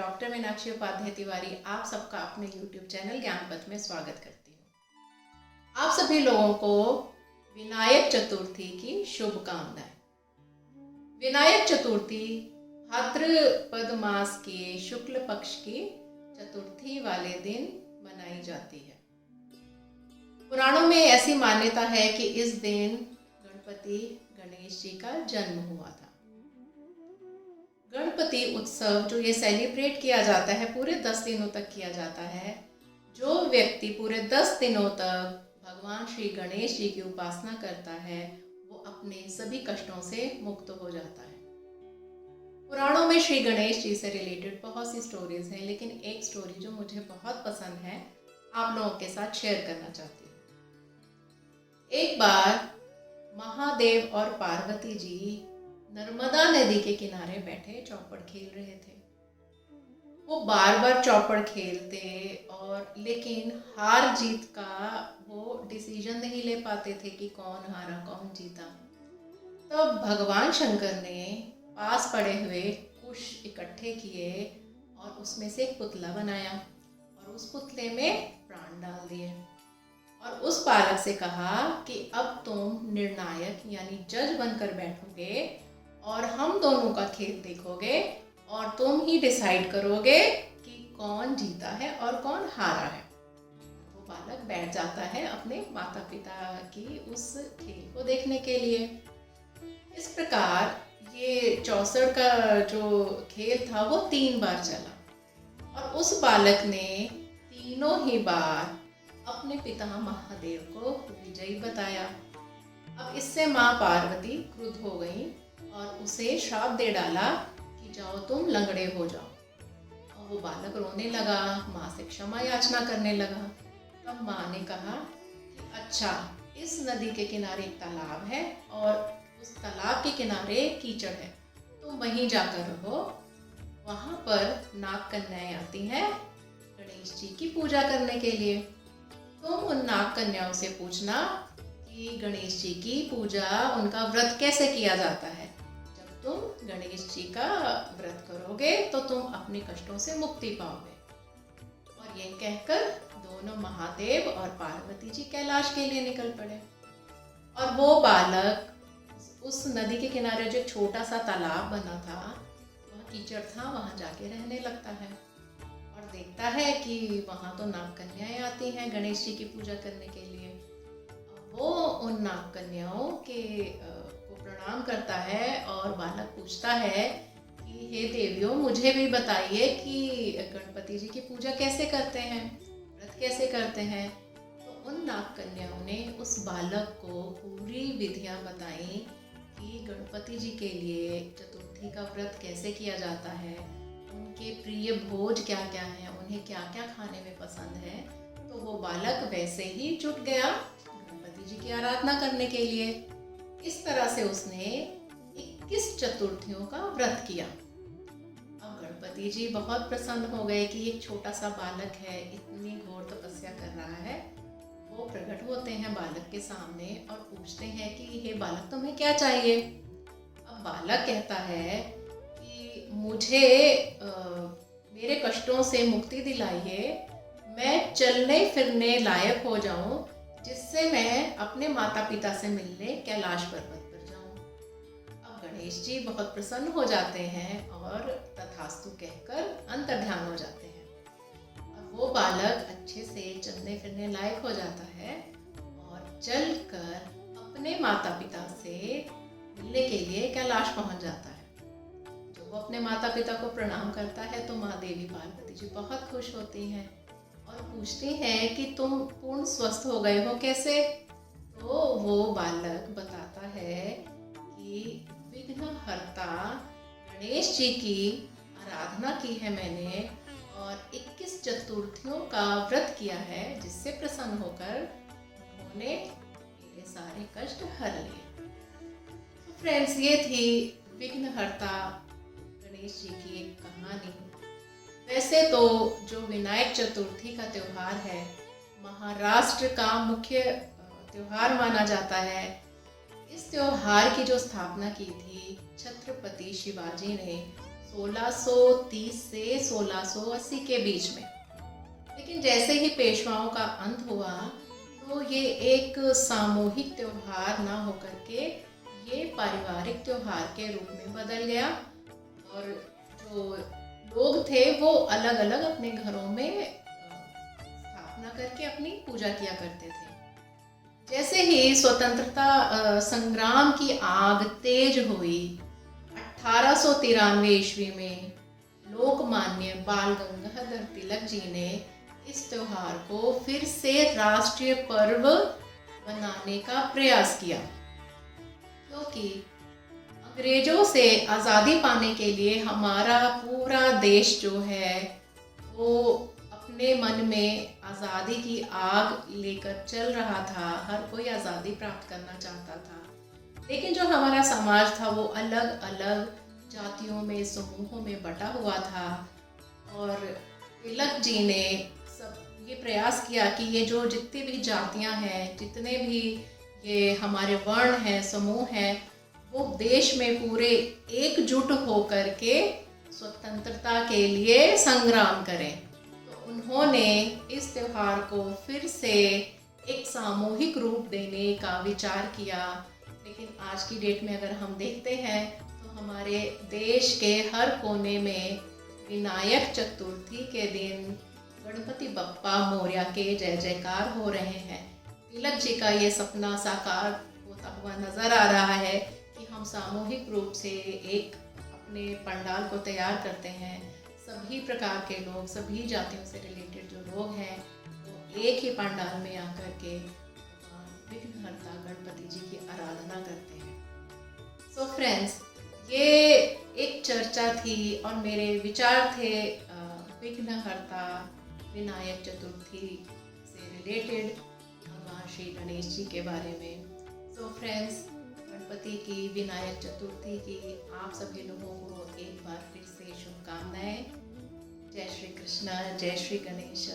Doctor Meenakshi Upadhyay Tiwari आप सबका अपने YouTube चैनल ज्ञानपथ में स्वागत करती हूँ। आप सभी लोगों को विनायक चतुर्थी की शुभकामनाएं। विनायक चतुर्थी भाद्रपद मास के शुक्ल पक्ष की चतुर्थी वाले दिन मनाई जाती है। पुराणों में ऐसी मान्यता है कि इस दिन गणपति गणेश जी का जन्म हुआ था। गणपति उत्सव जो ये सेलिब्रेट किया जाता है पूरे 10 दिनों तक किया जाता है। जो व्यक्ति पूरे 10 दिनों तक भगवान श्री गणेश जी की उपासना करता है वो अपने सभी कष्टों से मुक्त हो जाता है। पुराणों में श्री गणेश जी से रिलेटेड बहुत सी स्टोरीज हैं, लेकिन एक स्टोरी जो मुझे बहुत पसंद है आप लोगों के साथ शेयर करना चाहती हूँ। एक बार महादेव और पार्वती जी नर्मदा नदी के किनारे बैठे चौपड़ खेल रहे थे। वो बार बार चौपड़ खेलते और लेकिन हार जीत का वो डिसीजन नहीं ले पाते थे कि कौन हारा कौन जीता। तो भगवान शंकर ने पास पड़े हुए कुश इकट्ठे किए और उसमें से एक पुतला बनाया और उस पुतले में प्राण डाल दिए और उस बालक से कहा कि अब तुम निर्णायक यानी जज बनकर बैठोगे और हम दोनों का खेल देखोगे और तुम ही डिसाइड करोगे कि कौन जीता है और कौन हारा है। वो बालक बैठ जाता है अपने माता पिता की उस खेल को देखने के लिए। इस प्रकार ये 64 का जो खेल था वो 3 बार चला और उस बालक ने तीनों ही बार अपने पिता महादेव को विजयी बताया। अब इससे माँ पार्वती क्रुद्ध हो गई और उसे श्राप दे डाला कि जाओ तुम लंगड़े हो जाओ। और वो बालक रोने लगा, माँ से क्षमा याचना करने लगा। तब माँ ने कहा कि अच्छा, इस नदी के किनारे एक तालाब है और उस तालाब के किनारे कीचड़ है, तुम वहीं जाकर रहो। वहाँ पर नाग कन्याएं आती हैं गणेश जी की पूजा करने के लिए। तुम उन नाग कन्याओं से पूछना कि गणेश जी की पूजा उनका व्रत कैसे किया जाता है। जब तुम गणेश जी का व्रत करोगे तो तुम अपने कष्टों से मुक्ति पाओगे। और ये कहकर दोनों महादेव और पार्वती जी कैलाश के लिए निकल पड़े। और वो बालक उस नदी के किनारे जो छोटा सा तालाब बना था, वह कीचड़ था, वहां जाके रहने लगता है और देखता है कि वहां तो नाग कन्याएं आती हैं गणेश जी की पूजा करने के लिए। वो उन नाग कन्याओं के को प्रणाम करता है और बालक पूछता है कि हे देवियों, मुझे भी बताइए कि गणपति जी की पूजा कैसे करते हैं, व्रत कैसे करते हैं। तो उन नाग कन्याओं ने उस बालक को पूरी विधियां बताई कि गणपति जी के लिए चतुर्थी का व्रत कैसे किया जाता है, उनके प्रिय भोज क्या क्या हैं, उन्हें क्या क्या खाने में पसंद है। तो वो बालक वैसे ही जुट गया गणपति जी की आराधना करने के लिए। इस तरह से उसने 21 चतुर्थियों का व्रत किया। अब गणपति जी बहुत प्रसन्न हो गए कि एक छोटा सा बालक है, इतनी घोर तपस्या कर रहा है। वो प्रकट होते हैं बालक के सामने और पूछते हैं कि हे बालक, तुम्हें क्या चाहिए। अब बालक कहता है कि मुझे मेरे कष्टों से मुक्ति दिलाइए, मैं चलने फिरने लायक हो जाऊं, जिससे मैं अपने माता पिता से मिलने कैलाश पर्वत पर जाऊं। अब गणेश जी बहुत प्रसन्न हो जाते हैं और तथास्तु कहकर अंतर्ध्यान हो जाते हैं और वो बालक अच्छे से चलने फिरने लायक हो जाता है और चलकर अपने माता पिता से मिलने के लिए कैलाश पहुंच जाता है। जब वो अपने माता पिता को प्रणाम करता है तो माँ देवी पार्वती जी बहुत खुश होती हैं और पूछती हैं कि तुम पूर्ण स्वस्थ हो गए हो कैसे। तो वो बालक बताता है कि विघ्नहर्ता गणेश जी की आराधना की है मैंने और 21 चतुर्थियों का व्रत किया है, जिससे प्रसन्न होकर उन्होंने मेरे सारे कष्ट हर लिए। तो फ्रेंड्स, ये थी विघ्नहर्ता गणेश जी की एक कहानी। वैसे तो जो विनायक चतुर्थी का त्योहार है महाराष्ट्र का मुख्य त्योहार माना जाता है। इस त्योहार की जो स्थापना की थी छत्रपति शिवाजी ने 1630 से 1680 के बीच में। लेकिन जैसे ही पेशवाओं का अंत हुआ तो ये एक सामूहिक त्योहार ना होकर के ये पारिवारिक त्योहार के रूप में बदल गया और जो लोग थे वो अलग अलग अपने घरों में स्थापना करके अपनी पूजा किया करते थे। जैसे ही स्वतंत्रता संग्राम की आग तेज हुई 1893 ईस्वी में लोकमान्य बाल गंगाधर तिलक जी ने इस त्योहार को फिर से राष्ट्रीय पर्व बनाने का प्रयास किया, क्योंकि अंग्रेजों से आज़ादी पाने के लिए हमारा पूरा देश जो है वो अपने मन में आज़ादी की आग लेकर चल रहा था। हर कोई आज़ादी प्राप्त करना चाहता था, लेकिन जो हमारा समाज था वो अलग अलग जातियों में, समूहों में बटा हुआ था। और तिलक जी ने सब ये प्रयास किया कि ये जो जितनी भी जातियां हैं, जितने भी ये हमारे वर्ण हैं, समूह हैं, वो देश में पूरे एकजुट होकर के स्वतंत्रता के लिए संग्राम करें। तो उन्होंने इस त्योहार को फिर से एक सामूहिक रूप देने का विचार किया। लेकिन आज की डेट में अगर हम देखते हैं तो हमारे देश के हर कोने में विनायक चतुर्थी के दिन गणपति बप्पा मोरया के जय जयकार हो रहे हैं। तिलक जी का ये सपना साकार होता हुआ नजर आ रहा है कि हम सामूहिक रूप से एक अपने पंडाल को तैयार करते हैं। सभी प्रकार के लोग, सभी जातियों से रिलेटेड जो लोग हैं वो एक ही पंडाल में आकर के विघ्नहर्ता गणपति जी की आराधना करते हैं। सो फ्रेंड्स, ये एक चर्चा थी और मेरे विचार थे विघ्नहर्ता विनायक चतुर्थी से रिलेटेड भगवान श्री गणेश जी के बारे में। सो फ्रेंड्स, गणपति की, विनायक चतुर्थी की आप सभी लोगों को एक बार फिर से शुभकामनाएं। जय श्री कृष्ण, जय श्री गणेश।